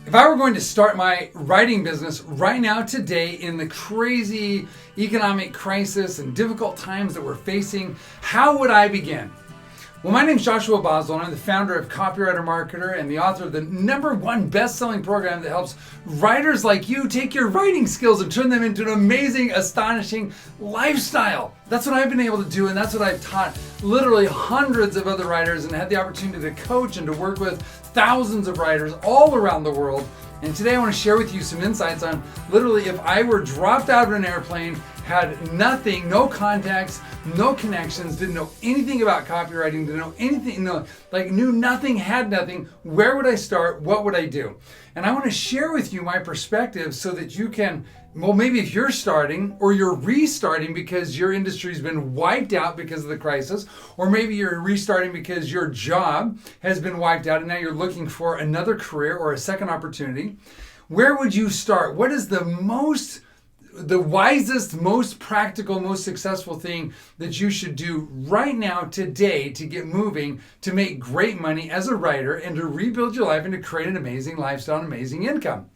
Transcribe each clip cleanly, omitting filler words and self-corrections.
If I were going to start my writing business right now, today, in the crazy economic crisis and difficult times that we're facing, how would I begin? Well, my name is Joshua Boswell, and I'm the founder of Copywriter Marketer and the author of the #1 best-selling program that helps writers like you take your writing skills and turn them into an amazing, astonishing lifestyle. That's what I've been able to do, and that's what I've taught literally hundreds of other writers and had the opportunity to coach and to work with thousands of writers all around the world. And today I want to share with you some insights on literally if I were dropped out of an airplane, had nothing, no contacts, no connections, didn't know anything about copywriting, didn't know anything, knew nothing, had nothing, where would I start? What would I do? And I want to share with you my perspective so that you can, well, maybe if you're starting or you're restarting because your industry's been wiped out because of the crisis, or maybe you're restarting because your job has been wiped out and now you're looking for another career or a second opportunity. Where would you start? What is the wisest, most practical, most successful thing that you should do right now, today, to get moving, to make great money as a writer and to rebuild your life and to create an amazing lifestyle and amazing income?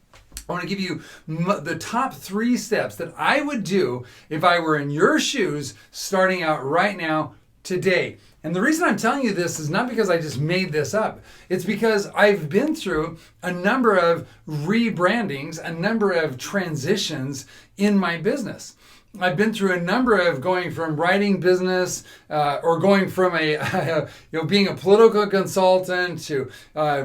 I want to give you the top 3 steps that I would do if I were in your shoes starting out right now, today. And the reason I'm telling you this is not because I just made this up. It's because I've been through a number of rebrandings, a number of transitions in my business. I've been through a number of going from writing business or going from being a political consultant to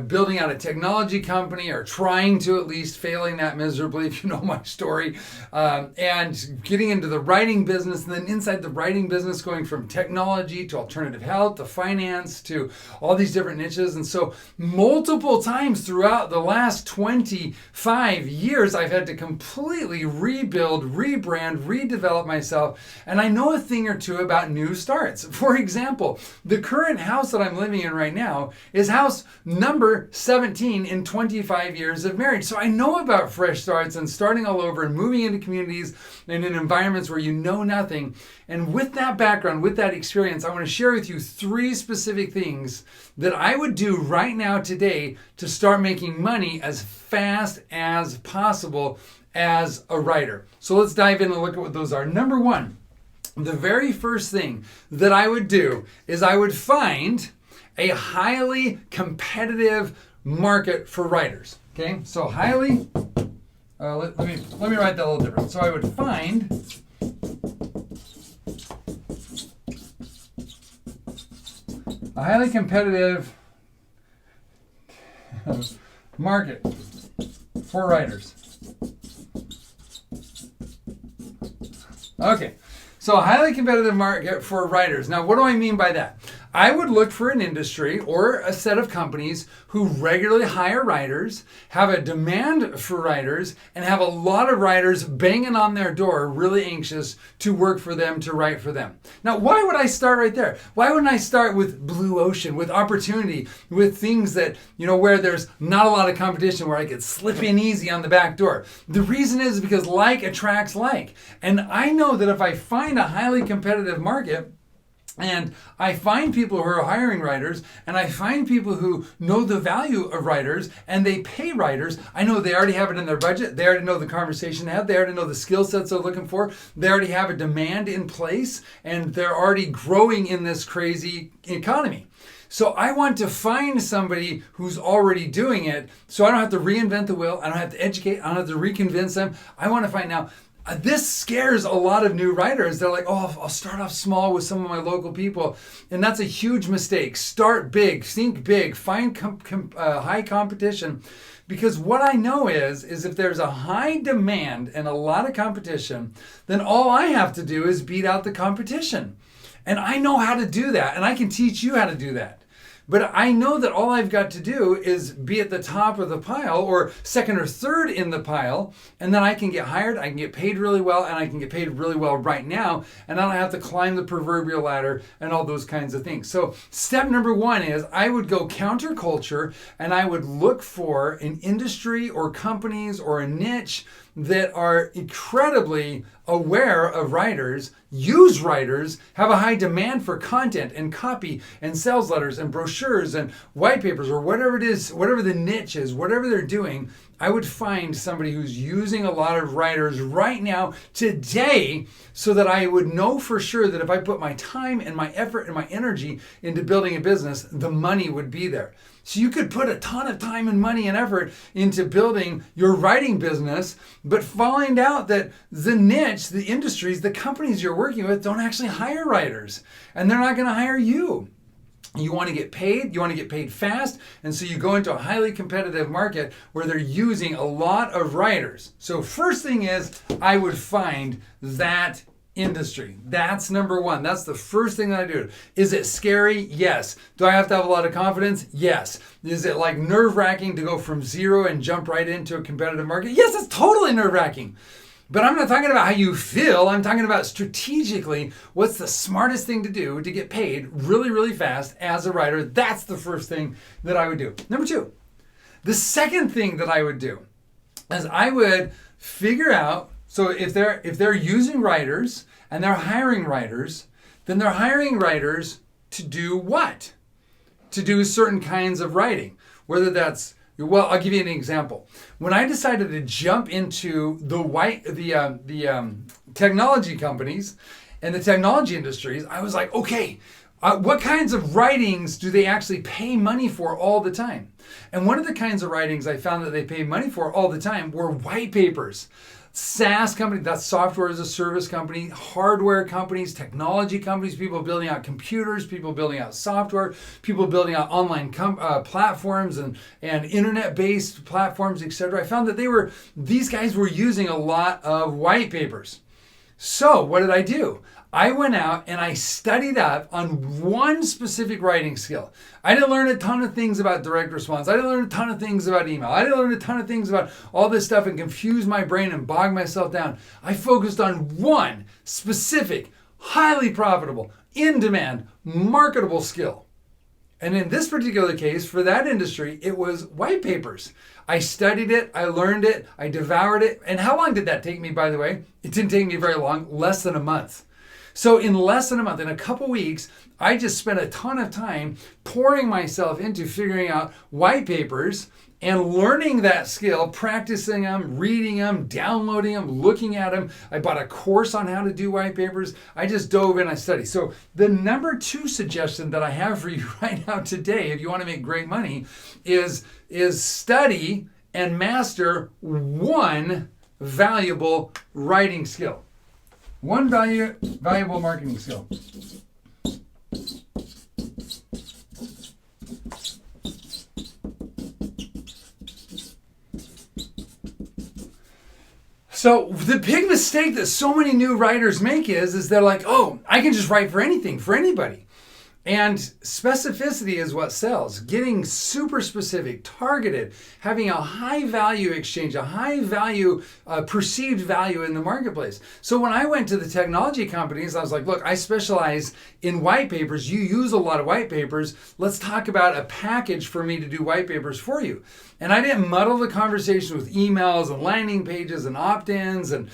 building out a technology company, or trying to, at least, failing that miserably, if you know my story, and getting into the writing business, and then inside the writing business going from technology to alternative health to finance to all these different niches. And so multiple times throughout the last 25 years, I've had to completely rebuild, rebrand, redevelop myself, and I know a thing or two about new starts. For example, the current house that I'm living in right now is house number 17 in 25 years of marriage. So I know about fresh starts and starting all over and moving into communities and in environments where you know nothing. And with that background, with that experience, I want to share with you 3 specific things that I would do right now, today, to start making money as fast as possible as a writer. So let's dive in and look at what those are. Number 1, the very first thing that I would do is I would find a highly competitive market for writers. Okay, so highly, let me write that a little different. So I would find a highly competitive market for writers. Okay, so a highly competitive market for writers. Now, what do I mean by that? I would look for an industry or a set of companies who regularly hire writers, have a demand for writers, and have a lot of writers banging on their door, really anxious to work for them, to write for them. Now, why would I start right there? Why wouldn't I start with blue ocean, with opportunity, with things that, where there's not a lot of competition, where I could slip in easy on the back door? The reason is because like attracts like. And I know that if I find a highly competitive market, and I find people who are hiring writers, and I find people who know the value of writers, and they pay writers, I know they already have it in their budget, they already know the conversation to have, they already know the skill sets they're looking for, they already have a demand in place, and they're already growing in this crazy economy. So I want to find somebody who's already doing it, so I don't have to reinvent the wheel, I don't have to educate, I don't have to reconvince them. I want to find out. This scares a lot of new writers. They're like, oh, I'll start off small with some of my local people. And that's a huge mistake. Start big, think big, find high competition. Because what I know is if there's a high demand and a lot of competition, then all I have to do is beat out the competition. And I know how to do that, and I can teach you how to do that. But I know that all I've got to do is be at the top of the pile or second or third in the pile, and then I can get hired, I can get paid really well, and I can get paid really well right now, and I don't have to climb the proverbial ladder and all those kinds of things. So step number 1 is I would go counterculture, and I would look for an industry or companies or a niche that are incredibly aware of writers, use writers, have a high demand for content and copy and sales letters and brochures and white papers or whatever it is, whatever the niche is, whatever they're doing. I would find somebody who's using a lot of writers right now, today, so that I would know for sure that if I put my time and my effort and my energy into building a business, the money would be there. So you could put a ton of time and money and effort into building your writing business, but find out that the niche, the industries, the companies you're working with don't actually hire writers, and they're not going to hire you. You want to get paid fast, and so you go into a highly competitive market where they're using a lot of writers. So first thing is, I would find that industry. That's number one. That's the first thing that I do. Is it scary? Yes. Do I have to have a lot of confidence? Yes. Is it like nerve-wracking to go from zero and jump right into a competitive market? Yes, it's totally nerve-wracking. But I'm not talking about how you feel. I'm talking about strategically, what's the smartest thing to do to get paid really, really fast as a writer. That's the first thing that I would do. Number two, the second thing that I would do is I would figure out, so if they're using writers and they're hiring writers, then they're hiring writers to do what? To do certain kinds of writing, whether that's, well, I'll give you an example. When I decided to jump into the technology companies and the technology industries, I was like, okay, what kinds of writings do they actually pay money for all the time? And one of the kinds of writings I found that they pay money for all the time were white papers. SaaS company, that's software as a service company, hardware companies, technology companies, people building out computers, people building out software, people building out online platforms and internet-based platforms, etc. I found that these guys were using a lot of white papers. So what did I do? I went out and I studied up on one specific writing skill. I didn't learn a ton of things about direct response. I didn't learn a ton of things about email. I didn't learn a ton of things about all this stuff and confuse my brain and bog myself down. I focused on one specific, highly profitable, in-demand, marketable skill. And in this particular case, for that industry, it was white papers. I studied it, I learned it, I devoured it. And how long did that take me, by the way? It didn't take me very long, less than a month. So in less than a month, in a couple weeks, I just spent a ton of time pouring myself into figuring out white papers and learning that skill, practicing them, reading them, downloading them, looking at them. I bought a course on how to do white papers. I just dove in, I studied. So the number two suggestion that I have for you right now today, if you want to make great money, is study and master one valuable writing skill. One valuable marketing skill. So the big mistake that so many new writers make is they're like, oh, I can just write for anything, for anybody. And specificity is what sells. Getting super specific, targeted, having a high value exchange, a high value, perceived value in the marketplace. So when I went to the technology companies, I was like, look, I specialize in white papers. You use a lot of white papers. Let's talk about a package for me to do white papers for you. And I didn't muddle the conversation with emails and landing pages and opt-ins and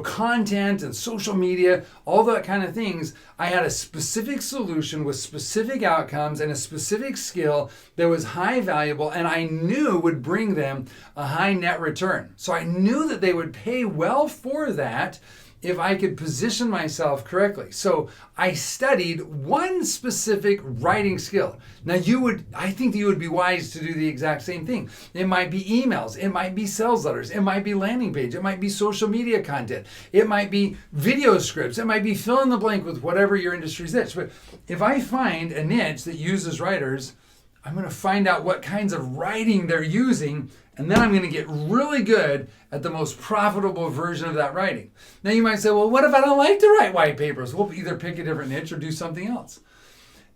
content and social media, all that kind of things. I had a specific solution with specific outcomes and a specific skill that was high valuable and I knew would bring them a high net return. So I knew that they would pay well for that if I could position myself correctly. So I studied one specific writing skill. Now I think that you would be wise to do the exact same thing. It might be emails, it might be sales letters, it might be landing page, it might be social media content, it might be video scripts, it might be fill in the blank with whatever your industry's niche. But if I find a niche that uses writers, I'm going to find out what kinds of writing they're using, and then I'm going to get really good at the most profitable version of that writing. Now you might say, well, what if I don't like to write white papers? We'll either pick a different niche or do something else.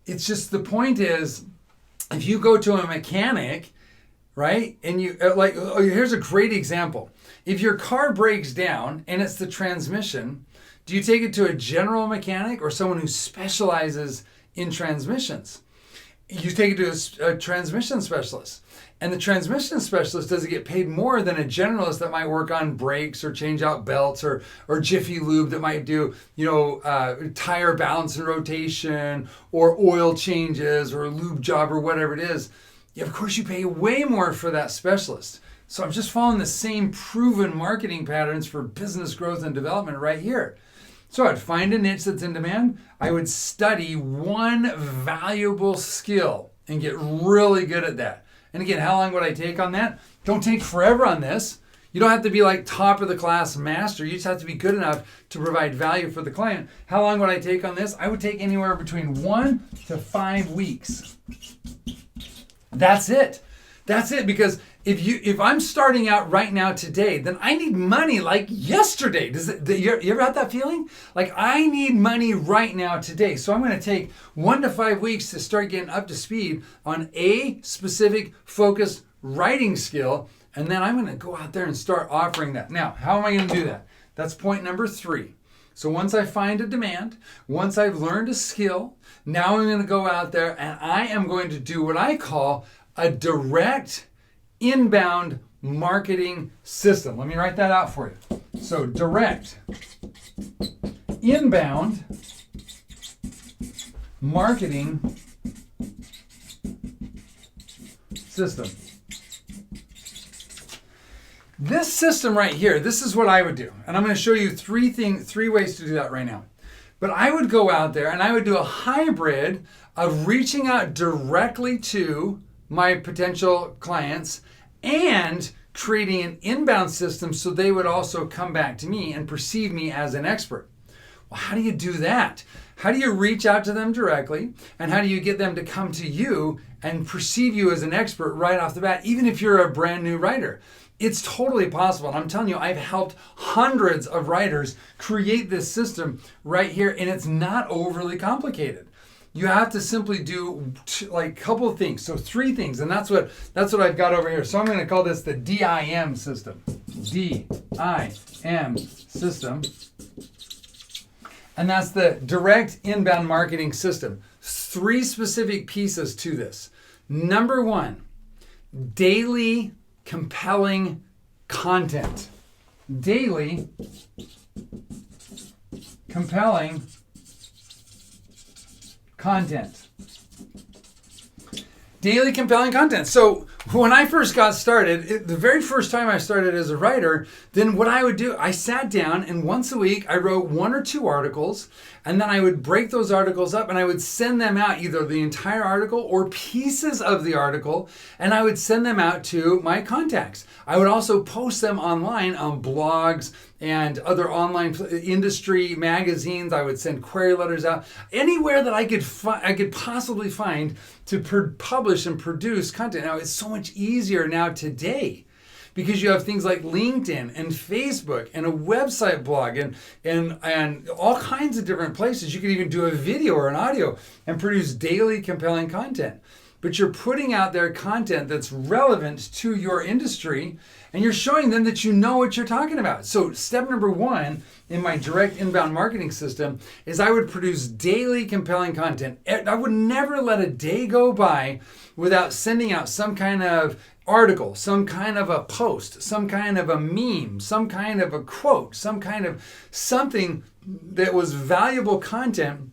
It's just, the point is, if you go to a mechanic, right, and you here's a great example. If your car breaks down and it's the transmission, do you take it to a general mechanic or someone who specializes in transmissions? You take it to a transmission specialist. And the transmission specialist doesn't get paid more than a generalist that might work on brakes or change out belts or Jiffy Lube that might do, tire balance and rotation or oil changes or a lube job or whatever it is. Of course, you pay way more for that specialist. So I'm just following the same proven marketing patterns for business growth and development right here. So I'd find a niche that's in demand. I would study one valuable skill and get really good at that. And again, how long would I take on that? Don't take forever on this. You don't have to be like top of the class master. You just have to be good enough to provide value for the client. How long would I take on this? I would take anywhere between 1 to 5 weeks. That's it. That's it, because if I'm starting out right now today, then I need money like yesterday. You ever had that feeling? Like, I need money right now today. So I'm going to take 1 to 5 weeks to start getting up to speed on a specific focused writing skill, and then I'm going to go out there and start offering that. Now, how am I going to do that? That's point number 3. So once I find a demand, once I've learned a skill, now I'm going to go out there and I am going to do what I call a direct inbound marketing system. Let me write that out for you. So direct inbound marketing system. This system right here, this is what I would do. And I'm going to show you three ways to do that right now. But I would go out there and I would do a hybrid of reaching out directly to my potential clients and creating an inbound system so they would also come back to me and perceive me as an expert. Well, how do you do that? How do you reach out to them directly? And how do you get them to come to you and perceive you as an expert right off the bat, even if you're a brand new writer? It's totally possible. And I'm telling you, I've helped hundreds of writers create this system right here, and it's not overly complicated. You have to simply do like a couple of things. So 3 things, and that's what I've got over here. So I'm going to call this the DIM system. DIM system. And that's the direct inbound marketing system. 3 specific pieces to this. Number 1, daily compelling content. Daily compelling content. Daily compelling content. So when I first got started, the very first time I started as a writer, then what I would do, I sat down and once a week I wrote 1 or 2 articles, and then I would break those articles up and I would send them out, either the entire article or pieces of the article, and I would send them out to my contacts. I would also post them online on blogs and other online industry magazines. I would send query letters out anywhere that I could possibly find to publish and produce content. Now, it's so much easier now today because you have things like LinkedIn and Facebook and a website blog and all kinds of different places. You can even do a video or an audio and produce daily compelling content. But you're putting out there content that's relevant to your industry, and you're showing them that you know what you're talking about. So step number 1 in my direct inbound marketing system is I would produce daily compelling content. I would never let a day go by without sending out some kind of article, some kind of a post, some kind of a meme, some kind of a quote, some kind of something that was valuable content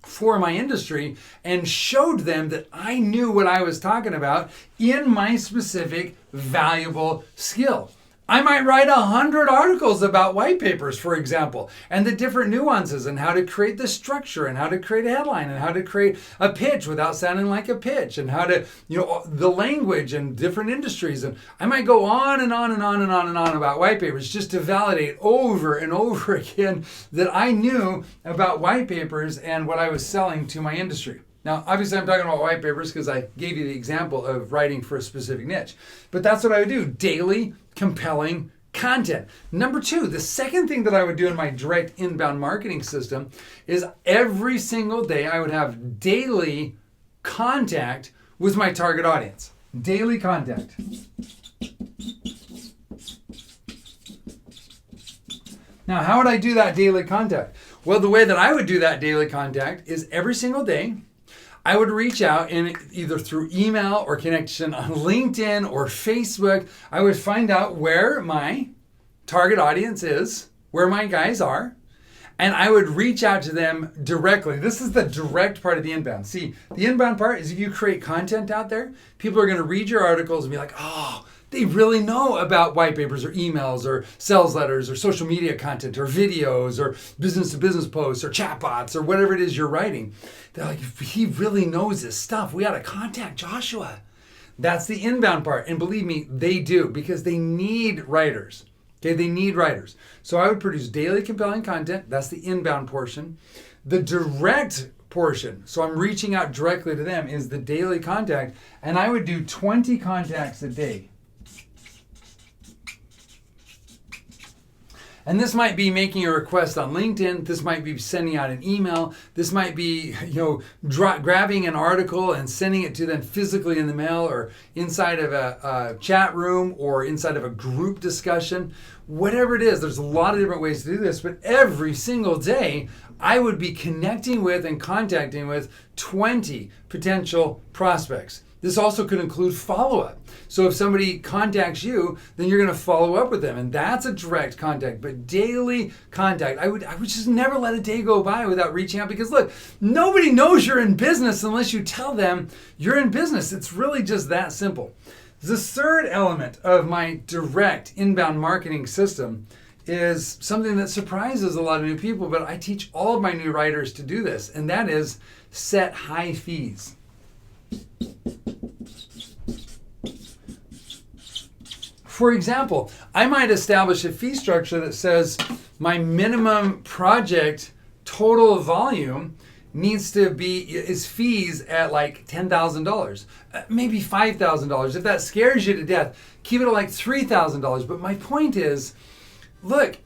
for my industry, and showed them that I knew what I was talking about in my specific valuable skill. I might write 100 articles about white papers, for example, and the different nuances and how to create the structure and how to create a headline and how to create a pitch without sounding like a pitch and how to, the language and different industries. And I might go on and on and on and on and on about white papers just to validate over and over again that I knew about white papers and what I was selling to my industry. Now, obviously, I'm talking about white papers because I gave you the example of writing for a specific niche. But that's what I would do, daily compelling content. Number 2, the second thing that I would do in my direct inbound marketing system is every single day I would have daily contact with my target audience. Daily contact. Now, how would I do that daily contact? Well, the way that I would do that daily contact is every single day, I would reach out and either through email or connection on LinkedIn or Facebook, I would find out where my target audience is, where my guys are, and I would reach out to them directly. This is the direct part of the inbound. See, the inbound part is if you create content out there, people are going to read your articles and be like, oh, They really know about white papers or emails or sales letters or social media content or videos or business-to-business posts or chatbots or whatever it is you're writing. They're like, if he really knows this stuff, we got to contact Joshua. That's the inbound part. And believe me, they do, because they need writers. Okay, they need writers. So I would produce daily compelling content. That's the inbound portion. The direct portion, so I'm reaching out directly to them, is the daily contact. And I would do 20 contacts a day. And this might be making a request on LinkedIn. This might be sending out an email. This might be, grabbing an article and sending it to them physically in the mail or inside of a chat room or inside of a group discussion. Whatever it is, there's a lot of different ways to do this. But every single day, I would be connecting with and contacting with 20 potential prospects. This also could include follow-up. So if somebody contacts you, then you're going to follow up with them. And that's a direct contact. But daily contact, I would just never let a day go by without reaching out. Because look, nobody knows you're in business unless you tell them you're in business. It's really just that simple. The third element of my direct inbound marketing system is something that surprises a lot of new people, but I teach all of my new writers to do this. And that is set high fees. For example, I might establish a fee structure that says my minimum project total volume needs to be is fees at like $10,000, maybe $5,000. If that scares you to death, keep it at like $3,000. But my point is, look,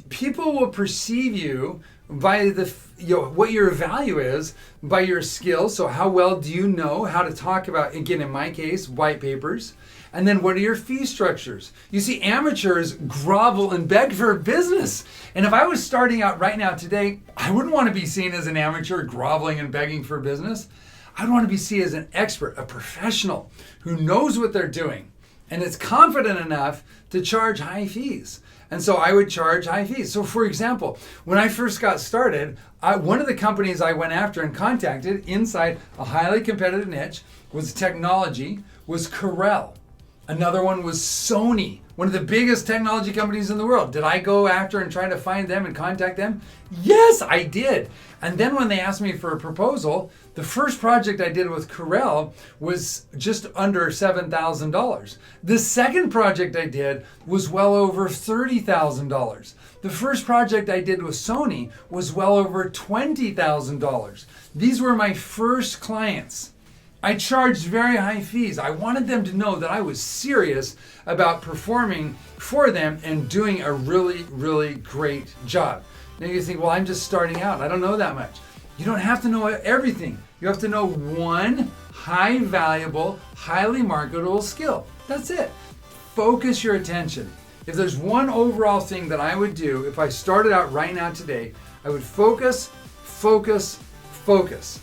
people will perceive you by what your value is by your skills. So how well do you know how to talk about, again, in my case, white papers? And then what are your fee structures? You see, amateurs grovel and beg for business. And if I was starting out right now today, I wouldn't want to be seen as an amateur groveling and begging for business. I'd want to be seen as an expert, a professional who knows what they're doing and is confident enough to charge high fees. And so I would charge high fees. So for example, when I first got started, one of the companies I went after and contacted inside a highly competitive niche was technology, was Corel. Another one was Sony, one of the biggest technology companies in the world. Did I go after and try to find them and contact them? Yes, I did. And then when they asked me for a proposal, the first project I did with Corel was just under $7,000. The second project I did was well over $30,000. The first project I did with Sony was well over $20,000. These were my first clients. I charged very high fees. I wanted them to know that I was serious about performing for them and doing a really, really great job. Now you think, well, I'm just starting out. I don't know that much. You don't have to know everything. You have to know one high valuable, highly marketable skill. That's it. Focus your attention. If there's one overall thing that I would do if I started out right now today, I would focus, focus, focus.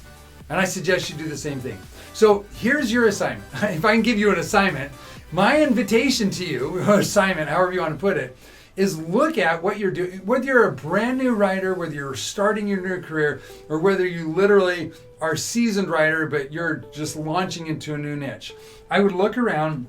And I suggest you do the same thing. So here's your assignment. If I can give you an assignment, my invitation to you, or assignment, however you want to put it, is look at what you're doing. Whether you're a brand new writer, whether you're starting your new career, or whether you literally are a seasoned writer, but you're just launching into a new niche. I would look around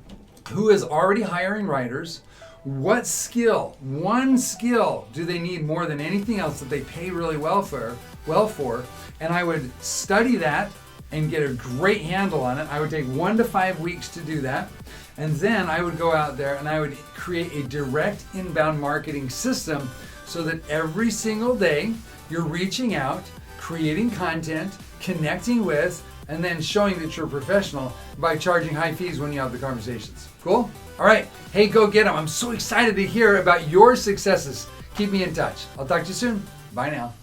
who is already hiring writers. What skill, one skill, do they need more than anything else that they pay really well for? And I would study that and get a great handle on it. I would take 1 to 5 weeks to do that. And then I would go out there and I would create a direct inbound marketing system so that every single day you're reaching out, creating content, connecting with, and then showing that you're a professional by charging high fees when you have the conversations. Cool? All right. Hey, go get them. I'm so excited to hear about your successes. Keep me in touch. I'll talk to you soon. Bye now.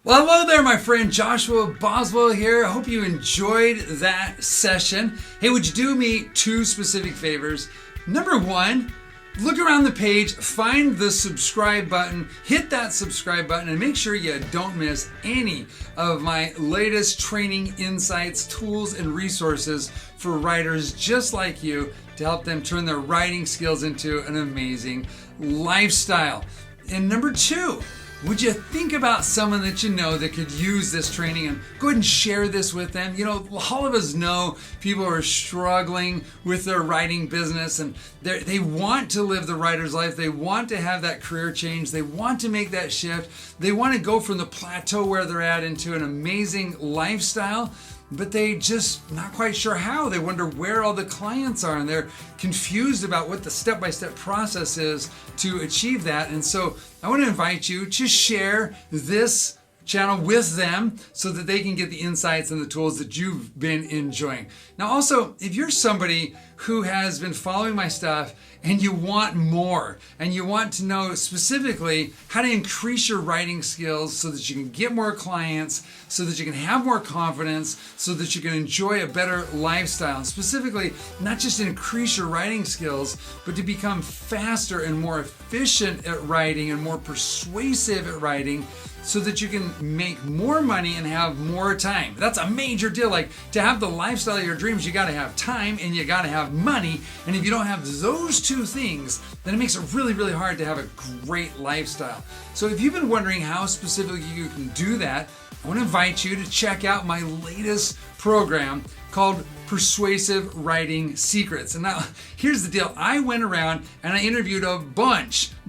Well, hello there, my friend. Joshua Boswell here. I hope you enjoyed that session. Hey, would you do me 2 specific favors? Number 1, look around the page, find the subscribe button, hit that subscribe button, and make sure you don't miss any of my latest training insights, tools, and resources for writers just like you to help them turn their writing skills into an amazing lifestyle. And number 2, would you think about someone that you know that could use this training and go ahead and share this with them? You know, all of us know people who are struggling with their writing business, and they want to live the writer's life. They want to have that career change. They want to make that shift. They want to go from the plateau where they're at into an amazing lifestyle, but they just not quite sure how. They wonder where all the clients are, and they're confused about what the step-by-step process is to achieve that. And so I want to invite you to share this channel with them so that they can get the insights and the tools that you've been enjoying. Now also, if you're somebody who has been following my stuff and you want more, and you want to know specifically how to increase your writing skills so that you can get more clients, so that you can have more confidence, so that you can enjoy a better lifestyle, and specifically not just increase your writing skills, but to become faster and more efficient at writing and more persuasive at writing, so that you can make more money and have more time. That's a major deal. Like, to have the lifestyle of your dreams, you got to have time and you got to have money. And if you don't have those two things, then it makes it really, really hard to have a great lifestyle. So if you've been wondering how specifically you can do that, I want to invite you to check out my latest program called Persuasive Writing Secrets. And now, here's the deal. I went around and I interviewed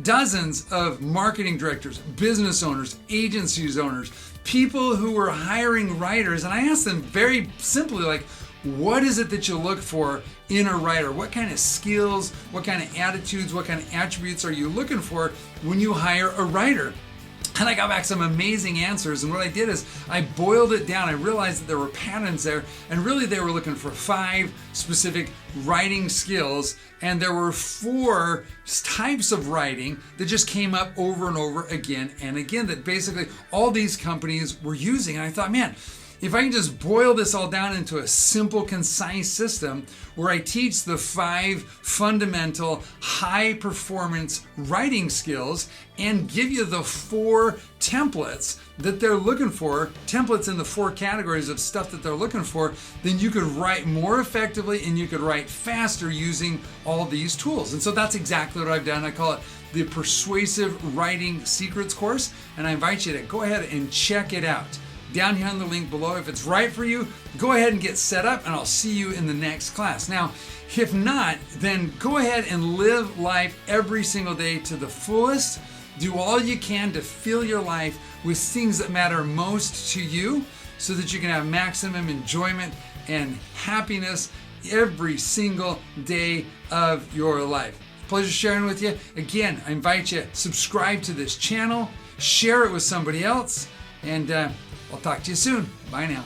dozens of marketing directors, business owners, agencies owners, people who were hiring writers, and I asked them very simply, like, what is it that you look for in a writer? What kind of skills, what kind of attitudes, what kind of attributes are you looking for when you hire a writer? And I got back some amazing answers. And what I did is I boiled it down. I realized that there were patterns there, and really they were looking for 5 specific writing skills. And there were 4 types of writing that just came up over and over again and again that basically all these companies were using. And I thought, man, if I can just boil this all down into a simple, concise system where I teach the 5 fundamental high-performance writing skills and give you the 4 templates that they're looking for, templates in the 4 categories of stuff that they're looking for, then you could write more effectively and you could write faster using all these tools. And so that's exactly what I've done. I call it the Persuasive Writing Secrets course, and I invite you to go ahead and check it out. Down here on the link below. If it's right for you, go ahead and get set up, and I'll see you in the next class. Now, if not, then go ahead and live life every single day to the fullest. Do all you can to fill your life with things that matter most to you so that you can have maximum enjoyment and happiness every single day of your life. Pleasure sharing with you. Again, I invite you to subscribe to this channel, share it with somebody else, and I'll talk to you soon. Bye now.